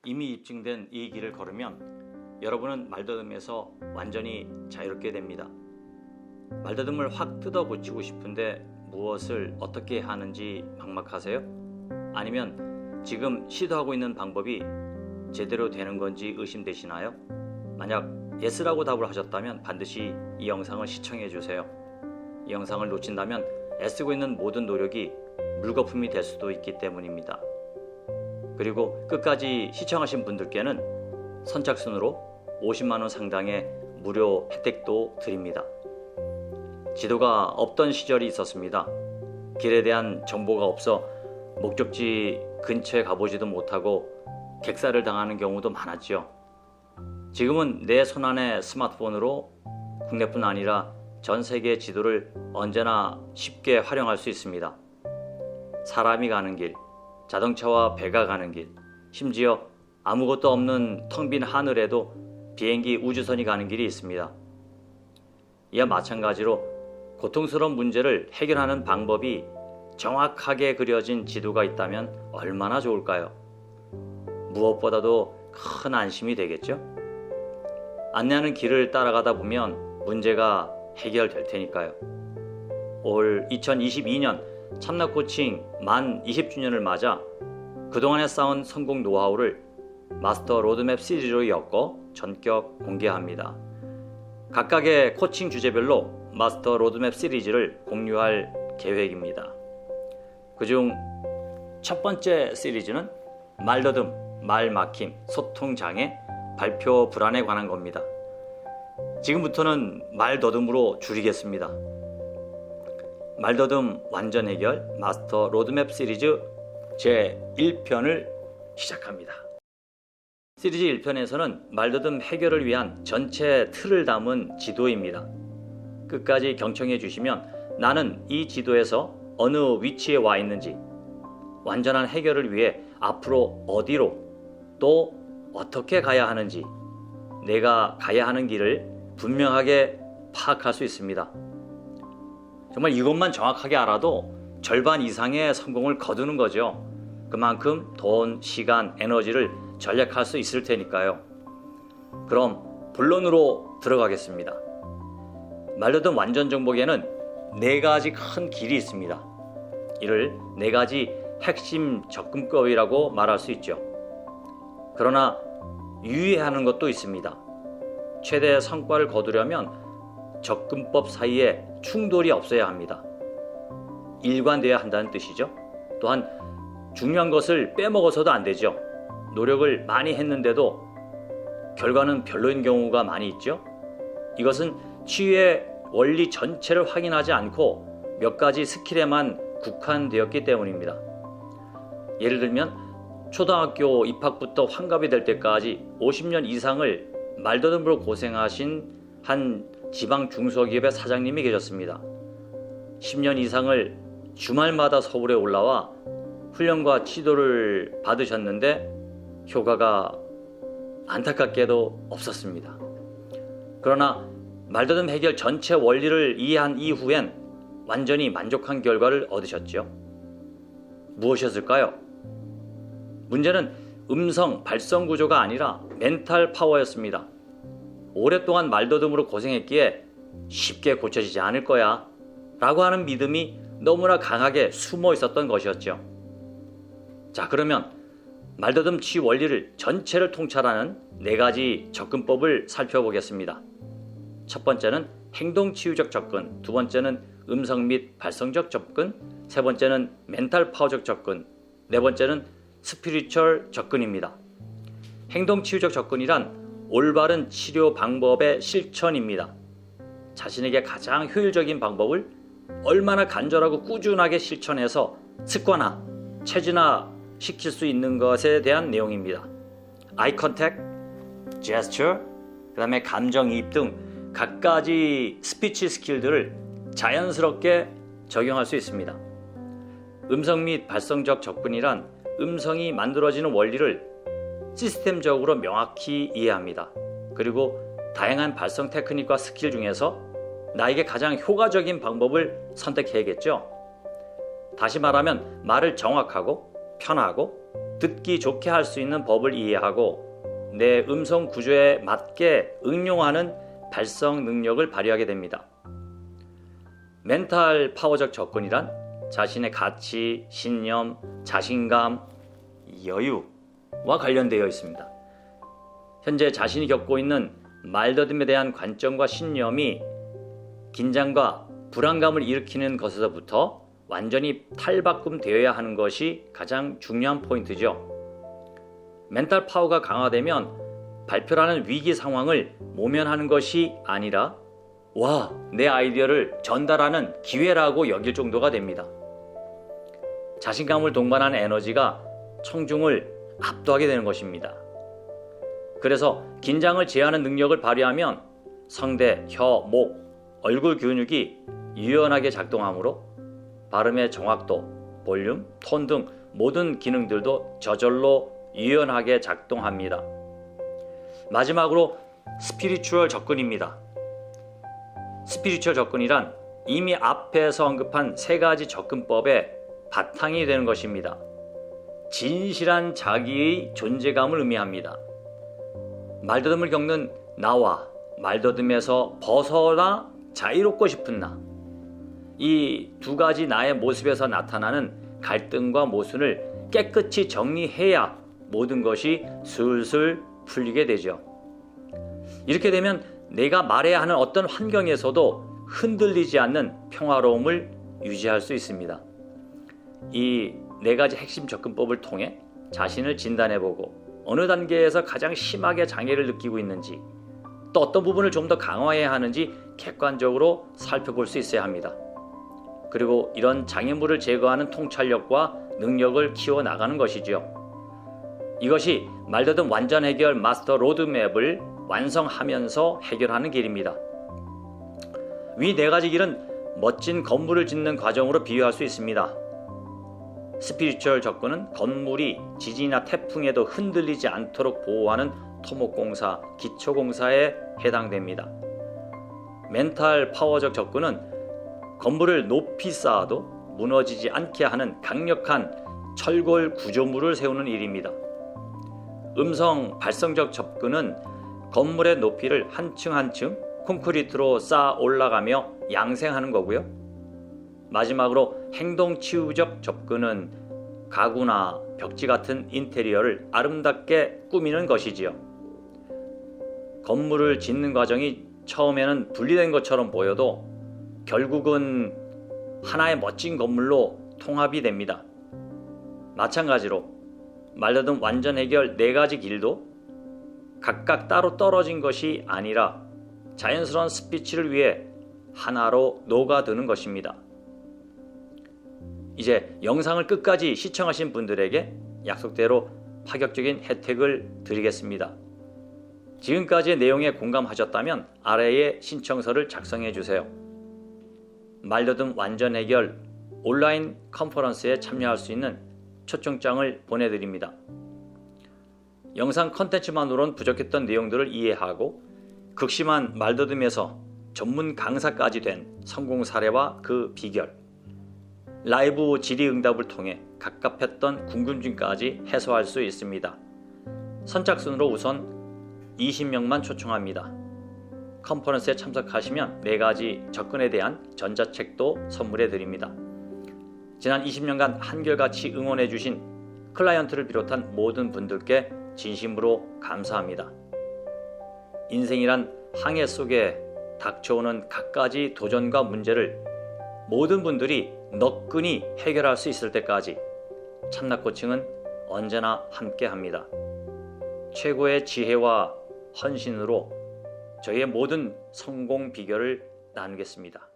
이미 입증된 이 길을 걸으면 여러분은 말더듬에서 완전히 자유롭게 됩니다. 말더듬을 확 뜯어 고치고 싶은데 무엇을 어떻게 해야 하는지 막막하세요? 아니면 지금 시도하고 있는 방법이 제대로 되는 건지 의심되시나요? 만약 예스라고 답을 하셨다면 반드시 이 영상을 시청해 주세요. 이 영상을 놓친다면 애쓰고 있는 모든 노력이 물거품이 될 수도 있기 때문입니다. 그리고 끝까지 시청하신 분들께는 선착순으로 50만원 상당의 무료 혜택도 드립니다. 지도가 없던 시절이 있었습니다. 길에 대한 정보가 없어 목적지 근처에 가보지도 못하고 객사를 당하는 경우도 많았죠. 지금은 내 손안의 스마트폰으로 국내뿐 아니라 전 세계 지도를 언제나 쉽게 활용할 수 있습니다. 사람이 가는 길, 자동차와 배가 가는 길, 심지어 아무것도 없는 텅 빈 하늘에도 비행기, 우주선이 가는 길이 있습니다. 이와 마찬가지로 고통스러운 문제를 해결하는 방법이 정확하게 그려진 지도가 있다면 얼마나 좋을까요? 무엇보다도 큰 안심이 되겠죠? 안내하는 길을 따라가다 보면 문제가 해결될 테니까요. 올 2022년 참나코칭 만 20주년을 맞아 그동안에 쌓은 성공 노하우를 마스터 로드맵 시리즈로 엮어 전격 공개합니다. 각각의 코칭 주제별로 마스터 로드맵 시리즈를 공유할 계획입니다. 그중 첫 번째 시리즈는 말더듬, 말막힘, 소통장애, 발표 불안에 관한 겁니다. 지금부터는 말더듬으로 줄이겠습니다. 말더듬 완전 해결 마스터 로드맵 시리즈 제1편을 시작합니다. 시리즈 1편에서는 말더듬 해결을 위한 전체 틀을 담은 지도입니다. 끝까지 경청해 주시면 나는 이 지도에서 어느 위치에 와 있는지, 완전한 해결을 위해 앞으로 어디로 또 어떻게 가야 하는지, 내가 가야 하는 길을 분명하게 파악할 수 있습니다. 정말 이것만 정확하게 알아도 절반 이상의 성공을 거두는 거죠. 그만큼 돈, 시간, 에너지를 절약할 수 있을 테니까요. 그럼 본론으로 들어가겠습니다. 말더듬 완전 정복에는 4가지 큰 길이 있습니다. 이를 4가지 핵심 접근법이라고 말할 수 있죠. 그러나 유의하는 것도 있습니다. 최대 성과를 거두려면 접근법 사이에 충돌이 없어야 합니다. 일관되어야 한다는 뜻이죠. 또한 중요한 것을 빼먹어서도 안 되죠. 노력을 많이 했는데도 결과는 별로인 경우가 많이 있죠. 이것은 치유의 원리 전체를 확인하지 않고 몇 가지 스킬에만 국한되었기 때문입니다. 예를 들면 초등학교 입학부터 환갑이 될 때까지 50년 이상을 말더듬으로 고생하신 한 지방 중소기업의 사장님이 계셨습니다. 10년 이상을 주말마다 서울에 올라와 훈련과 지도를 받으셨는데 효과가 안타깝게도 없었습니다. 그러나 말더듬 해결 전체 원리를 이해한 이후엔 완전히 만족한 결과를 얻으셨죠. 무엇이었을까요? 문제는 음성, 발성 구조가 아니라 멘탈 파워였습니다. 오랫동안 말더듬으로 고생했기에 쉽게 고쳐지지 않을 거야 라고 하는 믿음이 너무나 강하게 숨어 있었던 것이었죠. 자, 그러면 말더듬 치유 원리를 전체를 통찰하는 4가지 접근법을 살펴보겠습니다. 첫 번째는 행동치유적 접근, 두 번째는 음성 및 발성적 접근, 세 번째는 멘탈 파워적 접근, 네 번째는 스피리추얼 접근입니다. 행동치유적 접근이란 올바른 치료 방법의 실천입니다. 자신에게 가장 효율적인 방법을 얼마나 간절하고 꾸준하게 실천해서 습관화, 체질화 시킬 수 있는 것에 대한 내용입니다. 아이 컨택, 제스처, 그 다음에 감정이입 등 갖가지 스피치 스킬들을 자연스럽게 적용할 수 있습니다. 음성 및 발성적 접근이란 음성이 만들어지는 원리를 시스템적으로 명확히 이해합니다. 그리고 다양한 발성 테크닉과 스킬 중에서 나에게 가장 효과적인 방법을 선택해야겠죠. 다시 말하면 말을 정확하고 편하고 듣기 좋게 할 수 있는 법을 이해하고 내 음성 구조에 맞게 응용하는 발성 능력을 발휘하게 됩니다. 멘탈 파워적 접근이란 자신의 가치, 신념, 자신감, 여유와 관련되어 있습니다. 현재 자신이 겪고 있는 말더듬에 대한 관점과 신념이 긴장과 불안감을 일으키는 것에서부터 완전히 탈바꿈되어야 하는 것이 가장 중요한 포인트죠. 멘탈 파워가 강화되면 발표라는 위기 상황을 모면하는 것이 아니라 와, 내 아이디어를 전달하는 기회라고 여길 정도가 됩니다. 자신감을 동반하는 에너지가 청중을 압도하게 되는 것입니다. 그래서 긴장을 제어하는 능력을 발휘하면 성대, 혀, 목, 얼굴 근육이 유연하게 작동하므로 발음의 정확도, 볼륨, 톤 등 모든 기능들도 저절로 유연하게 작동합니다. 마지막으로 스피리추얼 접근입니다. 스피리추얼 접근이란 이미 앞에서 언급한 세 가지 접근법의 바탕이 되는 것입니다. 진실한 자기의 존재감을 의미합니다. 말더듬을 겪는 나와 말더듬에서 벗어나 자유롭고 싶은 나, 이 두 가지 나의 모습에서 나타나는 갈등과 모순을 깨끗이 정리해야 모든 것이 슬슬 풀리게 되죠. 이렇게 되면 내가 말해야 하는 어떤 환경에서도 흔들리지 않는 평화로움을 유지할 수 있습니다. 이 네 가지 핵심 접근법을 통해 자신을 진단해보고 어느 단계에서 가장 심하게 장애를 느끼고 있는지, 또 어떤 부분을 좀 더 강화해야 하는지 객관적으로 살펴볼 수 있어야 합니다. 그리고 이런 장애물을 제거하는 통찰력과 능력을 키워나가는 것이죠. 이것이 말더듬 완전 해결 마스터 로드맵을 완성하면서 해결하는 길입니다. 위 네 가지 길은 멋진 건물을 짓는 과정으로 비유할 수 있습니다. 스피리추얼 접근은 건물이 지진이나 태풍에도 흔들리지 않도록 보호하는 토목공사, 기초공사에 해당됩니다. 멘탈 파워적 접근은 건물을 높이 쌓아도 무너지지 않게 하는 강력한 철골 구조물을 세우는 일입니다. 음성 발성적 접근은 건물의 높이를 한층 한층 콘크리트로 쌓아 올라가며 양생하는 거고요. 마지막으로 행동 치유적 접근은 가구나 벽지 같은 인테리어를 아름답게 꾸미는 것이지요. 건물을 짓는 과정이 처음에는 분리된 것처럼 보여도 결국은 하나의 멋진 건물로 통합이 됩니다. 마찬가지로 말더듬 완전 해결 네 가지 길도 각각 따로 떨어진 것이 아니라 자연스러운 스피치를 위해 하나로 녹아드는 것입니다. 이제 영상을 끝까지 시청하신 분들에게 약속대로 파격적인 혜택을 드리겠습니다. 지금까지의 내용에 공감하셨다면 아래에 신청서를 작성해 주세요. 말더듬 완전 해결 온라인 컨퍼런스에 참여할 수 있는 초청장을 보내드립니다. 영상 컨텐츠만으로는 부족했던 내용들을 이해하고 극심한 말더듬에서 전문 강사까지 된 성공 사례와 그 비결, 라이브 질의응답을 통해 갑갑했던 궁금증까지 해소할 수 있습니다. 선착순으로 우선 20명만 초청합니다. 컨퍼런스에 참석하시면 4가지 접근에 대한 전자책도 선물해 드립니다. 지난 20년간 한결같이 응원해 주신 클라이언트를 비롯한 모든 분들께 진심으로 감사합니다. 인생이란 항해 속에 닥쳐오는 갖가지 도전과 문제를 모든 분들이 너끈히 해결할 수 있을 때까지 참나코칭은 언제나 함께합니다. 최고의 지혜와 헌신으로 저희의 모든 성공 비결을 나누겠습니다.